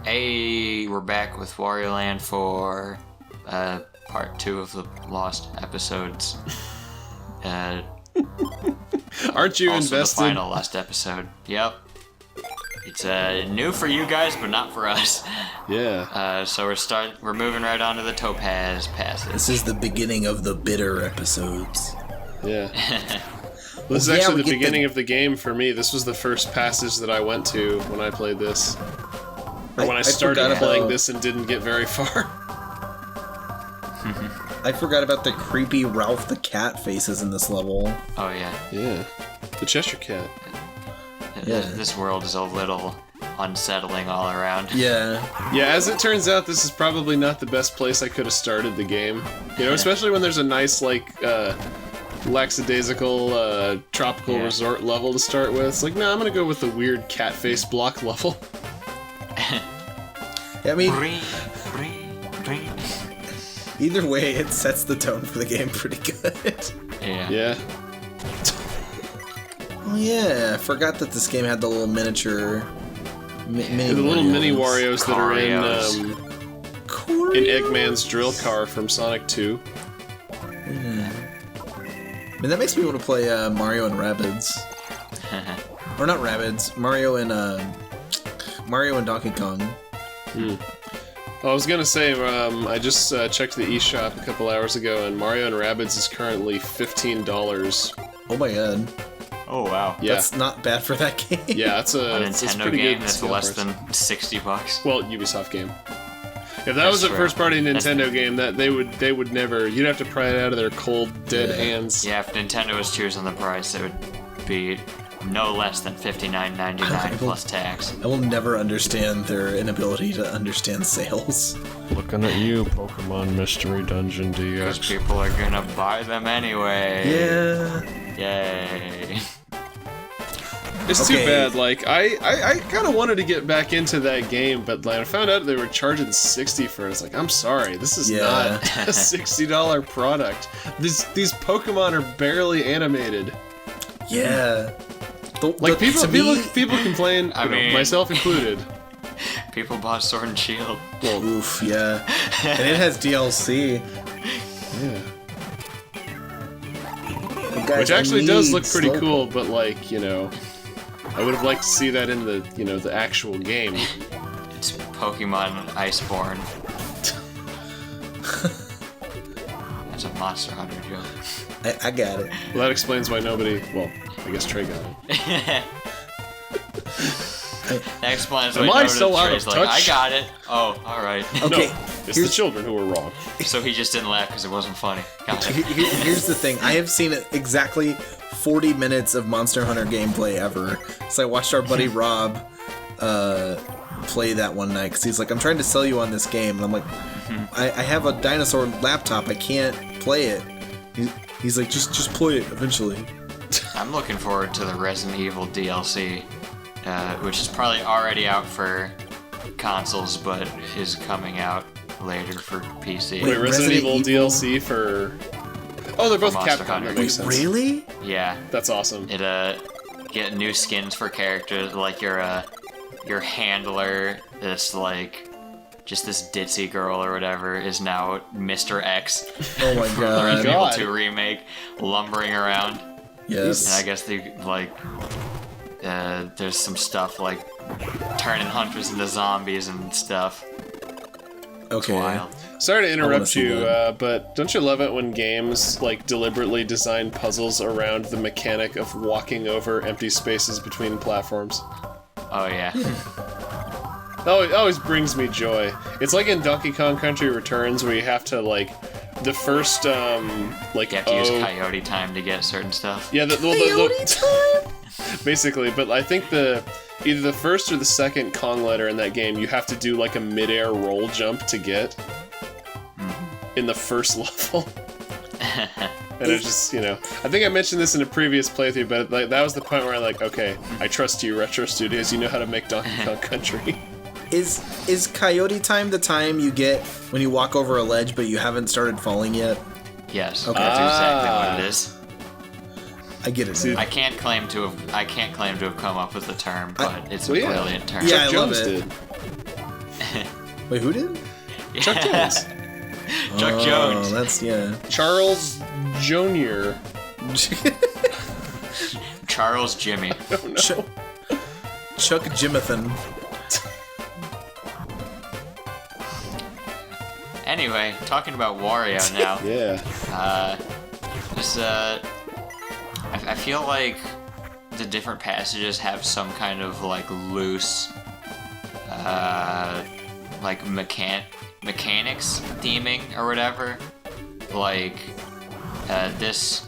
Hey, we're back with Wario Land for part 2 of the lost episodes. Aren't you also invested? The final lost episode. Yep. It's new for you guys, but not for us. Yeah. So we're moving right on to the Topaz Passage. This is the beginning of the bitter episodes. Yeah. This is actually the beginning of the game for me. This was the first passage that I went to when I played this. Or when I started playing this and didn't get very far. I forgot about the creepy Ralph the Cat faces in this level. Oh, yeah. Yeah. The Cheshire Cat. Yeah. This world is a little unsettling all around. Yeah. Yeah, as it turns out, this is probably not the best place I could have started the game. You know, especially when there's a nice, like, lackadaisical, tropical resort level to start with. It's like, no, I'm gonna go with the weird cat face block level. I mean, either way, it sets the tone for the game pretty good. Yeah. Yeah. Oh yeah, I forgot that this game had the little miniature... The little mini Warios that are in Eggman's drill car from Sonic 2. I mean, that makes me want to play Mario and Rabbids. Or not Rabbids, Mario and Donkey Kong. Well, I was gonna say, I just checked the eShop a couple hours ago, and Mario and Rabbids is currently $15. Oh my god. Oh, wow. Yeah. That's not bad for that game. Yeah, it's a Nintendo pretty game good that's scale less price. than $60. Well, Ubisoft game. If that was a first-party Nintendo game, that they would never. You'd have to pry it out of their cold, dead hands. Yeah, if Nintendo was choosing the price, it would be no less than $59.99 plus tax. I will never understand their inability to understand sales. Looking at you, Pokemon Mystery Dungeon Because DX. people are gonna buy them anyway. Yeah. Yay. It's too bad. Like I kind of wanted to get back into that game, but like, I found out they were charging $60 for it. It's like, I'm sorry, this is not a $60 product. These Pokemon are barely animated. Yeah. Like people complain, I mean, myself included. People bought Sword and Shield. Well, oof, yeah. And it has DLC. Yeah. Guys, Which actually does look pretty Slowpoke. cool, but like, you know, I would have liked to see that in the, you know, the actual game. It's Pokemon Iceborne. That's a Monster Hunter joke. I got it. Well, that explains why nobody, well, I guess Trey got it. That explains Am why I nobody so out Trey's of like, I touch? got it. Oh, alright. Okay, No, it's the children who were wrong. So he just didn't laugh because it wasn't funny. Got it. here's the thing. I have seen exactly 40 minutes of Monster Hunter gameplay ever. So I watched our buddy Rob play that one night because he's like, I'm trying to sell you on this game. And I'm like, I have a dinosaur laptop. I can't play it. He's like, just play it eventually. I'm looking forward to the Resident Evil DLC, which is probably already out for consoles, but is coming out later for PC. Wait, Resident Evil DLC for... Oh, they're both Monster Capcom, Hunter. that makes sense. Really? Yeah. That's awesome. It get new skins for characters, like your handler that's like just this ditzy girl or whatever is now Mr. X Oh my from the Resident God. Evil 2 remake, lumbering around. Yes. And I guess they like there's some stuff like turning hunters into zombies and stuff. Okay. Wild. Sorry to interrupt see you, that. but don't you love it when games like deliberately design puzzles around the mechanic of walking over empty spaces between platforms? Oh yeah. Oh, it always brings me joy. It's like in Donkey Kong Country Returns where you have to like the first like You have to use coyote time to get certain stuff. yeah basically, but I think either the first or the second Kong letter in that game you have to do like a mid-air roll jump to get in the first level. And it's just, you know, I think I mentioned this in a previous playthrough, but like, that was the point where I'm like, okay, I trust you, Retro Studios. You know how to make Donkey Kong Country. Is coyote time the time you get when you walk over a ledge but you haven't started falling yet? Yes, Okay. that's exactly what it is. I get it. now. I can't claim to have come up with the term, but it's a Well, yeah. brilliant term. Yeah, I Chuck love Jones it. did. Wait, who did? Chuck Jones. Chuck Jones. Oh, that's yeah. Charles Jr. Charles Jimmy. Oh, no. Chuck Jimathan. Anyway, talking about Wario now. Yeah. I feel like the different passages have some kind of like loose, like mechanics theming or whatever. Like this,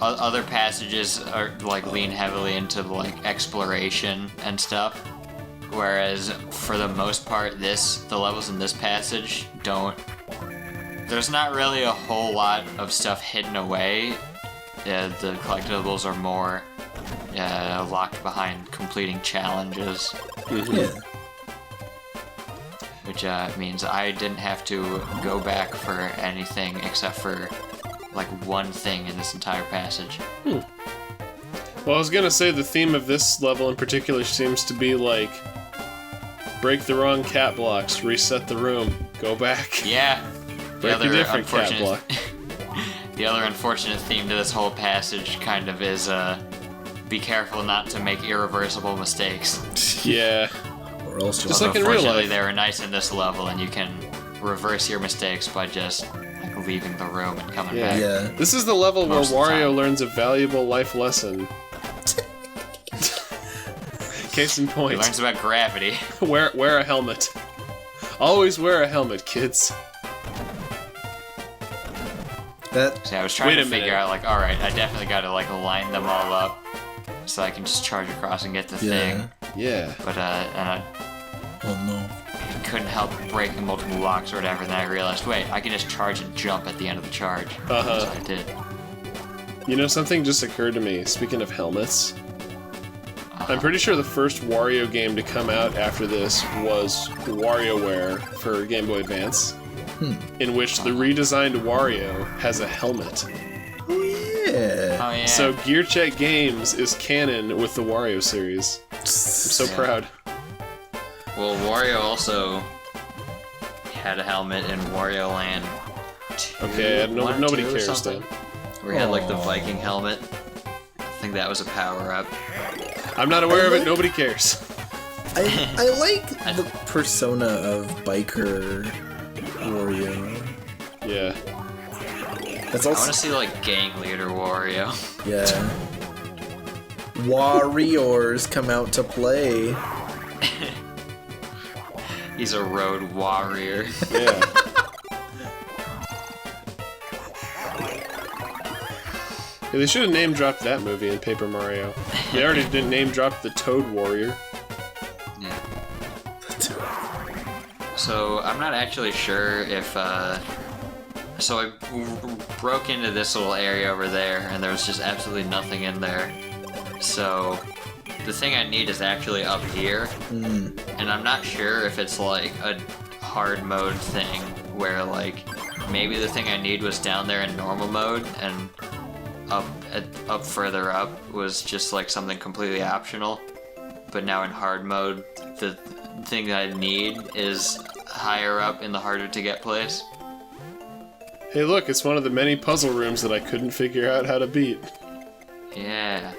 other passages are like lean heavily into like exploration and stuff. Whereas for the most part, the levels in this passage don't. There's not really a whole lot of stuff hidden away. The collectibles are more locked behind completing challenges. Mm-hmm. Yeah. Which means I didn't have to go back for anything except for like one thing in this entire passage. Well, I was gonna say the theme of this level in particular seems to be like break the wrong cat blocks, reset the room, go back. Yeah. Break a different cat block. The other unfortunate theme to this whole passage kind of is be careful not to make irreversible mistakes. Yeah. Or else you'll Just like in real Unfortunately, life. they were nice in this level, and you can reverse your mistakes by just like leaving the room and coming back. Yeah. This is the level where Most of the Wario time. learns a valuable life lesson. Case in He point, learns about gravity. wear a helmet. Always wear a helmet, kids. That So I was trying Wait to a minute. figure out, like, all right, I definitely got to like line them all up so I can just charge across and get the yeah. thing. Yeah. But and I Oh no. couldn't help breaking multiple blocks or whatever. Then I realized, wait, I can just charge and jump at the end of the charge. Uh-huh. So I did. You know, something just occurred to me. Speaking of helmets, I'm pretty sure the first Wario game to come out after this was WarioWare for Game Boy Advance, in which the redesigned Wario has a helmet. Oh yeah. Oh yeah. So GearCheckGames is canon with the Wario series. I'm so Yeah. proud. Well, Wario also had a helmet in Wario Land 2. Okay, one or nobody 2 or cares something, then. Where he had like the Aw. Viking helmet. I think that was a power up. I'm not aware of it, like- nobody cares. I like the persona of biker Wario. Yeah. That's I want also to see like gang leader Wario. yeah. Warriors come out to play. He's a road warrior. Yeah. Yeah, they should have name dropped that movie in Paper Mario. They already didn't name drop the Toad Warrior. Yeah. So I'm not actually sure if. So I broke into this little area over there, and there was just absolutely nothing in there. So the thing I need is actually up here, and I'm not sure if it's like a hard mode thing where like maybe the thing I need was down there in normal mode, and up further up was just like something completely optional. But now in hard mode, the thing that I need is higher up in the harder to get place. Hey look, it's one of the many puzzle rooms that I couldn't figure out how to beat. Yeah.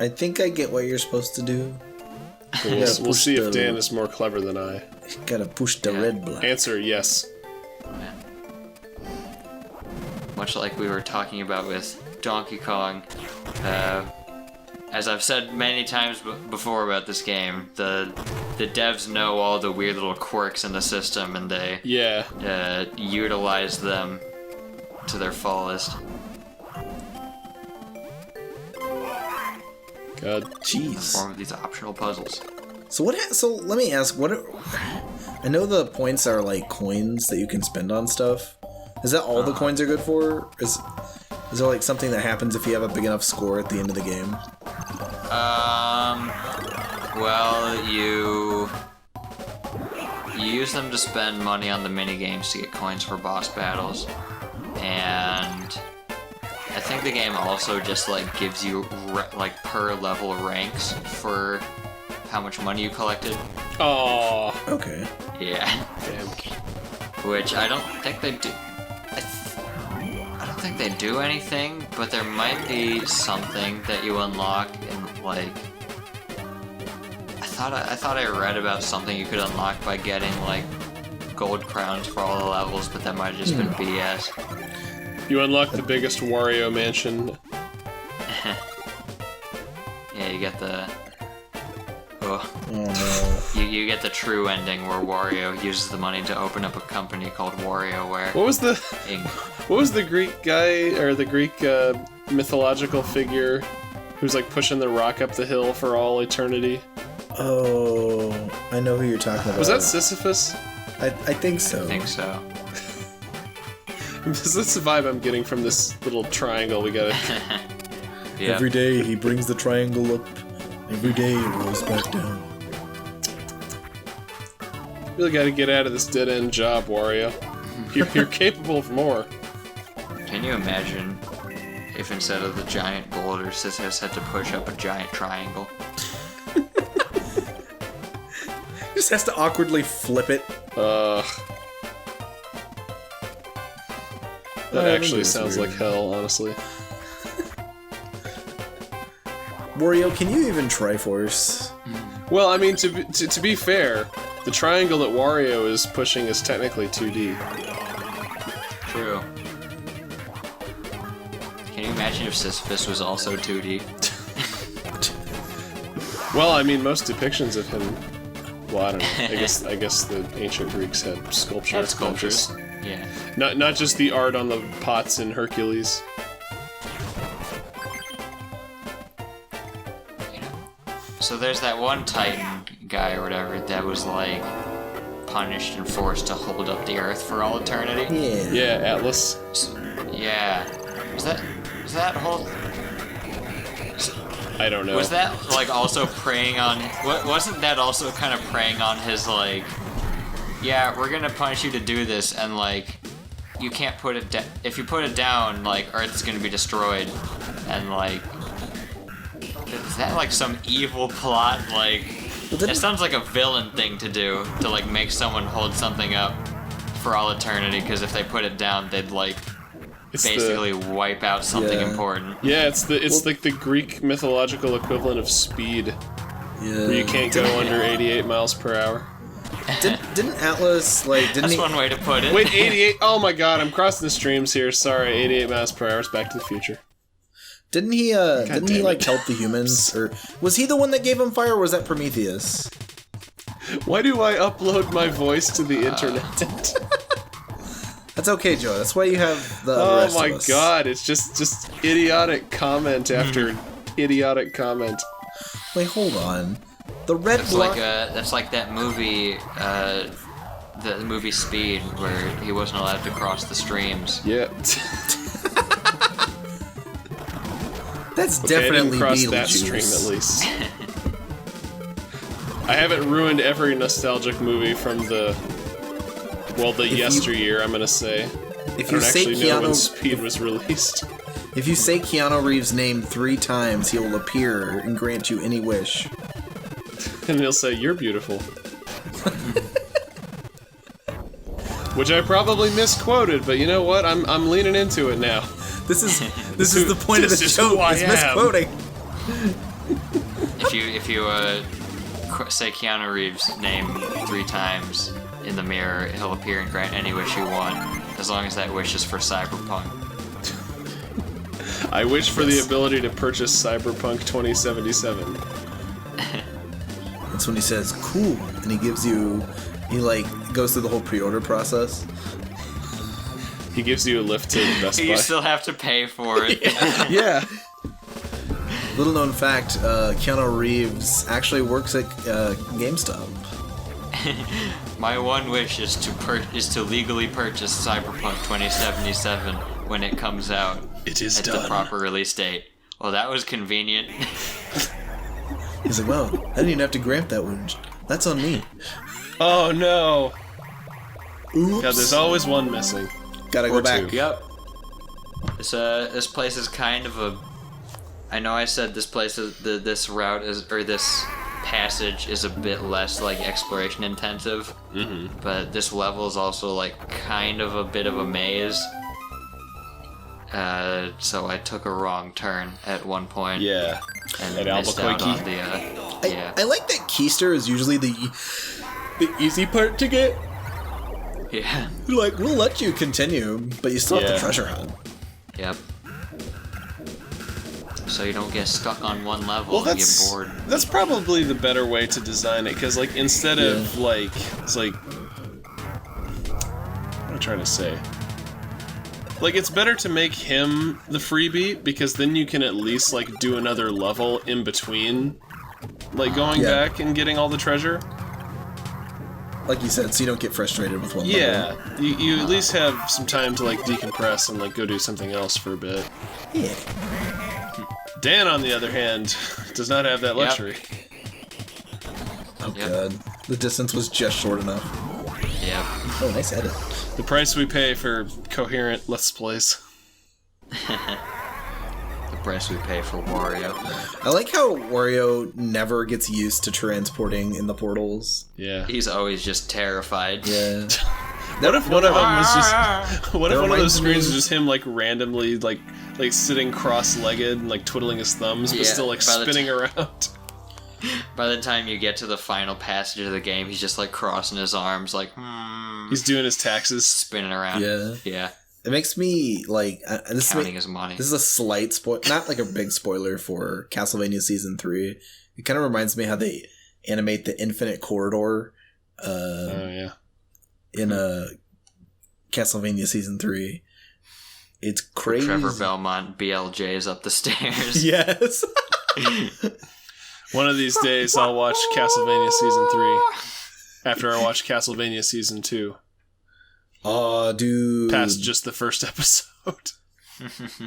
I think I get what you're supposed to do. We'll, Yeah, we'll push see if the- Dan is more clever than I. Gotta push the Yeah. red block. Answer, yes. Yeah. Much like we were talking about with Donkey Kong, as I've said many times before about this game, the devs know all the weird little quirks in the system, and they Yeah. utilize them to their fullest. God. In the Jeez. form of these optional puzzles. So what? So let me ask. I know the points are like coins that you can spend on stuff. Is that all the coins are good for? Is there like something that happens if you have a big enough score at the end of the game? Well, you use them to spend money on the mini games to get coins for boss battles, and I think the game also just like gives you like per level ranks for how much money you collected. Oh, Okay. Yeah. damn. Which I don't think they do. I don't think they do anything, but there might be something that you unlock in like. I thought I read about something you could unlock by getting like gold crowns for all the levels, but that might have just been BS. You unlock the biggest Wario mansion. Yeah, you get the. Oh. Oh no. You get the true ending where Wario uses the money to open up a company called WarioWare. What was the Inc. What was the Greek guy or the Greek mythological figure who's like pushing the rock up the hill for all eternity? Oh, I know who you're talking about. Was that Sisyphus? I think so. I think so. That's the vibe I'm getting from this little triangle we got. Yeah. Every day he brings the triangle up. Every day it rolls back down. Really got to get out of this dead end job, Wario. You're capable of more. Can you imagine if instead of the giant boulder, Sisyphus had to push up a giant triangle? Just has to awkwardly flip it. That actually is sounds weird. like hell, honestly. Wario, can you even Triforce? Well, I mean, to be fair, the triangle that Wario is pushing is technically 2D. True. Can you imagine if Sisyphus was also 2D? Well, I mean, most depictions of him. Well, I don't know. I guess the ancient Greeks had sculptures. Had sculptures. Yeah. Not just the art on the pots in Hercules. So there's that one Titan guy or whatever that was like punished and forced to hold up the Earth for all eternity. Yeah. Yeah, Atlas. Yeah. Was that whole? I don't know. Was that like also preying on? Wasn't that also kind of preying on his like? Yeah, we're gonna punish you to do this, and like, you can't put it down. If you put it down, like, Earth's gonna be destroyed, and like, is that like some evil plot? Like, it sounds like a villain thing to do to like make someone hold something up for all eternity. Because if they put it down, they'd like basically wipe out something Yeah. important. Yeah, it's like the Greek mythological equivalent of speed, Yeah. where you can't go under 88 miles per hour. Didn't Atlas didn't That's he? one way to put it. Wait, 88? Oh my god, I'm crossing the streams here. Sorry, 88 miles per hour is Back to the Future. Didn't he? Didn't he damn like it. help the humans, or was he the one that gave him fire? Or was that Prometheus? Why do I upload my voice to the internet? That's okay, Joe. That's why you have the. Oh rest my of us. god, it's just idiotic comment after idiotic comment. Wait, hold on. The red That's block. that's like that movie, the movie Speed, where he wasn't allowed to cross the streams. Yeah. That's Okay, I definitely didn't cross Beetlejuice. that stream at least. I haven't ruined every nostalgic movie from the yesteryear, I'm gonna say. If I you don't say actually know when Keanu, Speed was released. if you say Keanu Reeves' name 3 times, he will appear and grant you any wish. And he'll say, "You're beautiful." Which I probably misquoted, but you know what? I'm leaning into it now. This is the point of This the is show. who I Is am. misquoting. If you say Keanu Reeves' name 3 times in the mirror, he'll appear and grant any wish you want, as long as that wish is for Cyberpunk. I wish for the ability to purchase Cyberpunk 2077. That's when he says "cool," and he gives you. He goes through the whole pre-order process. He gives you a lift to Best Buy. You still have to pay for it. Yeah. Little known fact: Keanu Reeves actually works at GameStop. My one wish is to legally purchase Cyberpunk 2077 when it comes out It is at done. the proper release date. Well, that was convenient. He's like, "Well, I didn't even have to grant that one. That's on me." Oh no. Oops. God, there's always one missing. Gotta or go back. two. Yep. This place is kind of a. I know I said this place is this route is or this passage is a bit less like exploration intensive, but this level is also like kind of a bit of a maze. So I took a wrong turn at one point. Yeah. And At missed out Albuquerque. on the yeah. I like that Keister is usually the easy part to get. Yeah. Like, we'll let you continue, but you still have Yeah. the treasure hunt. Yep. So you don't get stuck on one level and get bored. That's probably the better way to design it, because like instead of like it's like what am I trying to say? Like it's better to make him the freebie, because then you can at least like do another level in between, like going back and getting all the treasure. Like you said, so you don't get frustrated with one level. Yeah, you at least have some time to like decompress and like go do something else for a bit. Yeah. Dan, on the other hand, does not have that luxury. Oh god. The distance was just short enough. Yep. Oh, nice edit. The price we pay for coherent Let's Plays. The price we pay for Wario. I like how Wario never gets used to transporting in the portals. Yeah. He's always just terrified. Yeah. What if one of them was just? What if one of reminds those screens me- was just him like randomly like sitting cross-legged and like twiddling his thumbs, but Yeah, still like by the spinning around? By the time you get to the final passage of the game, he's just like crossing his arms, like He's doing his taxes. spinning around. Yeah. Yeah. It makes me like Counting his money. This is a slight spoil, not like a big spoiler for Castlevania Season 3. It kind of reminds me how they animate the Infinite Corridor Oh yeah. in Castlevania Season 3. It's crazy. Trevor Belmont BLJ's up the stairs. Yes. One of these days I'll watch Castlevania Season 3 after I watch Castlevania Season 2. Oh, dude. Past just the first episode.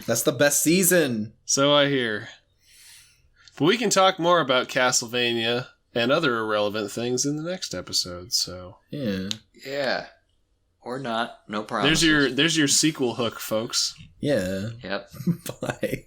That's the best season. So I hear. But we can talk more about Castlevania and other irrelevant things in the next episode, so. Yeah. Yeah. Or not. No problem. There's your sequel hook, folks. Yeah. Yep. Bye.